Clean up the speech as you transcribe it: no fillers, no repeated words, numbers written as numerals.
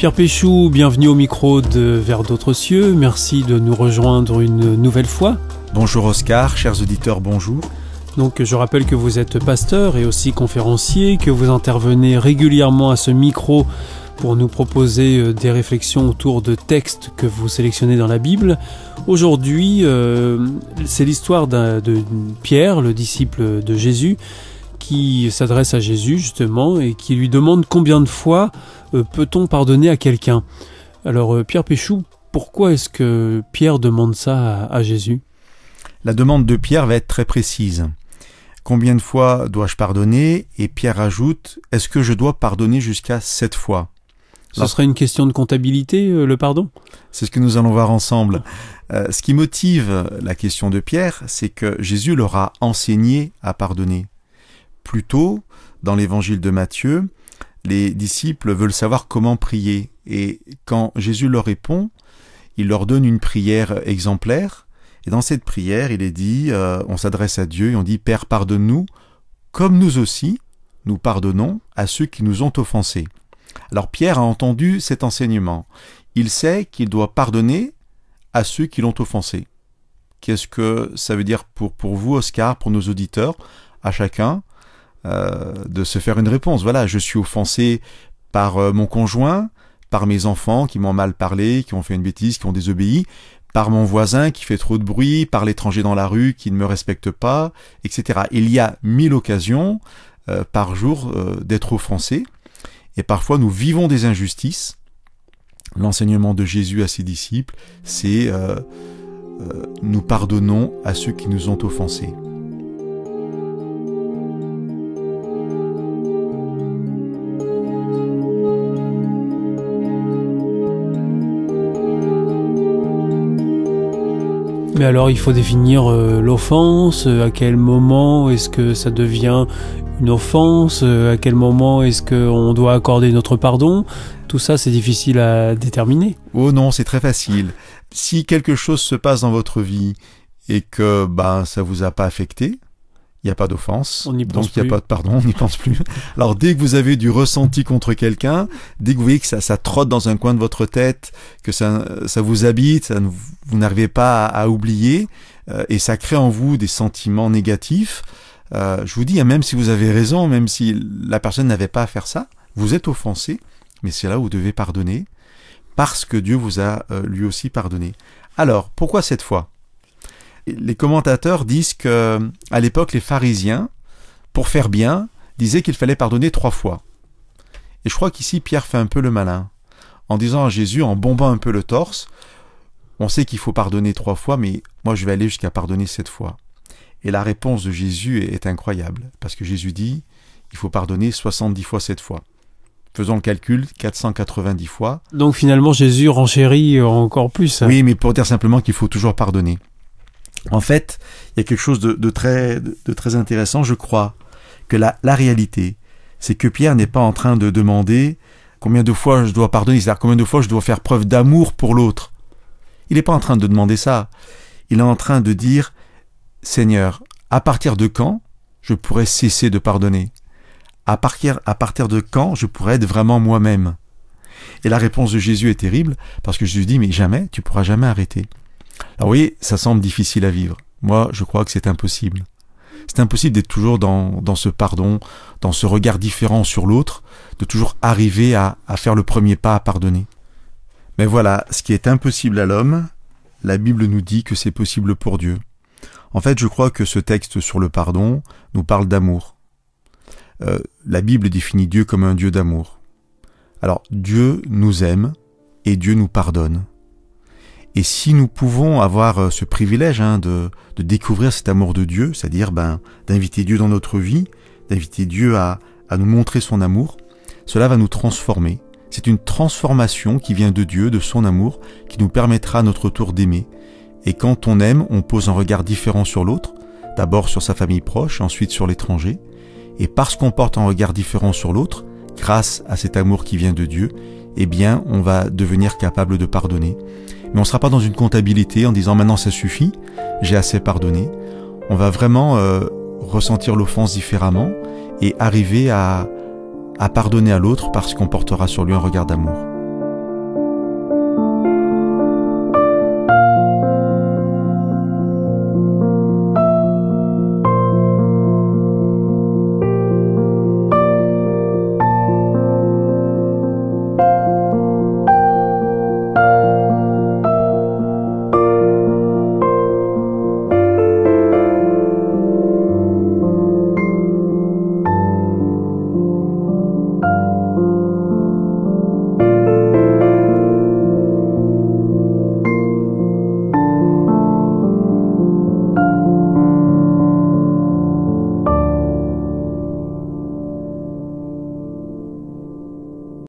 Pierre Péchou, bienvenue au micro de Vers d'autres cieux. Merci de nous rejoindre une nouvelle fois. Bonjour Oscar, chers auditeurs, bonjour. Donc je rappelle que vous êtes pasteur et aussi conférencier, que vous intervenez régulièrement à ce micro pour nous proposer des réflexions autour de textes que vous sélectionnez dans la Bible. Aujourd'hui, c'est l'histoire de Pierre, le disciple de Jésus, qui s'adresse à Jésus justement et qui lui demande combien de fois peut-on pardonner à quelqu'un. Alors Pierre Péchou, pourquoi est-ce que Pierre demande ça à Jésus ? La demande de Pierre va être très précise. Combien de fois dois-je pardonner ? Et Pierre ajoute, est-ce que je dois pardonner jusqu'à 7 fois ? Ce serait une question de comptabilité, le pardon ? C'est ce que nous allons voir ensemble. Ce qui motive la question de Pierre, c'est que Jésus leur a enseigné à pardonner. Plus tôt, dans l'évangile de Matthieu, les disciples veulent savoir comment prier. Et quand Jésus leur répond, il leur donne une prière exemplaire. Et dans cette prière, il est dit, on s'adresse à Dieu et on dit « Père, pardonne-nous, comme nous aussi, nous pardonnons à ceux qui nous ont offensés. » Alors Pierre a entendu cet enseignement. Il sait qu'il doit pardonner à ceux qui l'ont offensé. Qu'est-ce que ça veut dire pour vous, Oscar, pour nos auditeurs, à chacun, de se faire une réponse. Voilà, je suis offensé par mon conjoint, par mes enfants qui m'ont mal parlé, qui ont fait une bêtise, qui ont désobéi, par mon voisin qui fait trop de bruit, par l'étranger dans la rue qui ne me respecte pas, etc. Il y a 1000 occasions par jour d'être offensé. Et parfois, nous vivons des injustices. L'enseignement de Jésus à ses disciples, c'est nous pardonnons à ceux qui nous ont offensés. Mais alors, il faut définir l'offense, à quel moment est-ce que ça devient une offense, à quel moment est-ce qu'on doit accorder notre pardon. Tout ça, c'est difficile à déterminer. Oh non, c'est très facile. Si quelque chose se passe dans votre vie et que ça vous a pas affecté, il n'y a pas d'offense, donc il n'y a pas de pardon, on n'y pense plus. Alors dès que vous avez du ressenti contre quelqu'un, dès que vous voyez que ça trotte dans un coin de votre tête, que ça vous habite, vous n'arrivez pas à oublier, et ça crée en vous des sentiments négatifs, je vous dis, même si vous avez raison, même si la personne n'avait pas à faire ça, vous êtes offensé, mais c'est là où vous devez pardonner, parce que Dieu vous a lui aussi pardonné. Alors, pourquoi cette fois ? Les commentateurs disent que, à l'époque, les pharisiens, pour faire bien, disaient qu'il fallait pardonner 3 fois. Et je crois qu'ici, Pierre fait un peu le malin. En disant à Jésus, en bombant un peu le torse, on sait qu'il faut pardonner 3 fois, mais moi je vais aller jusqu'à pardonner 7 fois. Et la réponse de Jésus est incroyable, parce que Jésus dit, il faut pardonner 70 fois 7 fois. Faisons le calcul, 490 fois. Donc finalement, Jésus renchérit encore plus. Oui, mais pour dire simplement qu'il faut toujours pardonner. En fait, il y a quelque chose de très intéressant. Je crois que la réalité, c'est que Pierre n'est pas en train de demander combien de fois je dois pardonner, c'est-à-dire combien de fois je dois faire preuve d'amour pour l'autre. Il n'est pas en train de demander ça. Il est en train de dire, Seigneur, à partir de quand je pourrais cesser de pardonner ? À partir de quand je pourrais être vraiment moi-même ? Et la réponse de Jésus est terrible, parce que Jésus dit, mais jamais, tu pourras jamais arrêter. Alors oui, ça semble difficile à vivre. Moi, je crois que c'est impossible. C'est impossible d'être toujours dans ce pardon, dans ce regard différent sur l'autre, de toujours arriver à faire le premier pas à pardonner. Mais voilà, ce qui est impossible à l'homme, la Bible nous dit que c'est possible pour Dieu. En fait, je crois que ce texte sur le pardon nous parle d'amour. La Bible définit Dieu comme un Dieu d'amour. Alors, Dieu nous aime et Dieu nous pardonne. Et si nous pouvons avoir ce privilège de découvrir cet amour de Dieu, c'est-à-dire d'inviter Dieu dans notre vie, d'inviter Dieu à nous montrer son amour, cela va nous transformer. C'est une transformation qui vient de Dieu, de son amour, qui nous permettra à notre tour d'aimer. Et quand on aime, on pose un regard différent sur l'autre, d'abord sur sa famille proche, ensuite sur l'étranger. Et parce qu'on porte un regard différent sur l'autre, grâce à cet amour qui vient de Dieu, eh bien, on va devenir capable de pardonner. Mais on ne sera pas dans une comptabilité en disant maintenant ça suffit, j'ai assez pardonné. On va vraiment ressentir l'offense différemment et arriver à pardonner à l'autre parce qu'on portera sur lui un regard d'amour.